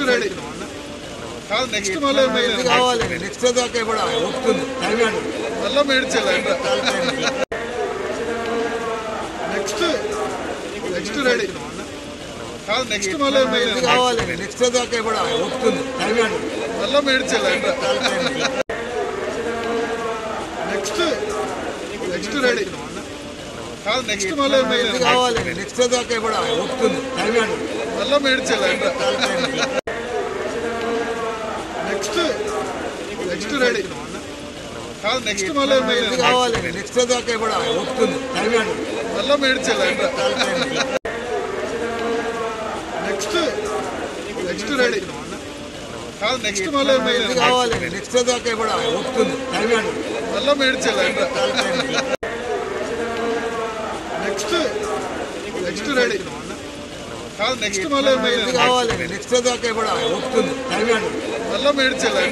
next ready కాదు next మళ్ళీ కావాలి నెక్స్ట్ దాకా కూడా ఒప్పుకుంది మళ్ళీ మేడ్చాలి నెక్స్ట్ నెక్స్ట్ రెడీ కాదు నెక్స్ట్ మళ్ళీ కావాలి నెక్స్ట్ దాకా కూడా ఒప్పుకుంది మళ్ళీ మేడ్చాలి నెక్స్ట్ నెక్స్ట్ రెడీ కాదు నెక్స్ట్ మళ్ళీ కావాలి నెక్స్ట్ దాకా కూడా ఒప్పుకుంది మళ్ళీ మేడ్చాలి నెక్స్ట్ నెక్స్ట్ రెడీ కాదు నెక్స్ట్ మళ్ళీ కావాలి నెక్స్ట్ దాకా కూడా ఒప్పుకుంది మళ్ళీ మేడ్చాలి నెక్స్ట్ నెక్స్ట్ రెడీ కాదు నెక్స్ట్ మళ్ళీ కావాలి నెక్స్ట్ దాకా కూడా ఒప్పుకుంది మళ్ళీ మేడ్చాలి నెక్స్ట్ నెక్స్ట్ రెడీ కాదు నెక్స్ట్ మళ్ళీ కావాలి నెక్స్ట్ దాకా కూడా ఒప్పుకుంది మళ్ళీ మేడ్చాలి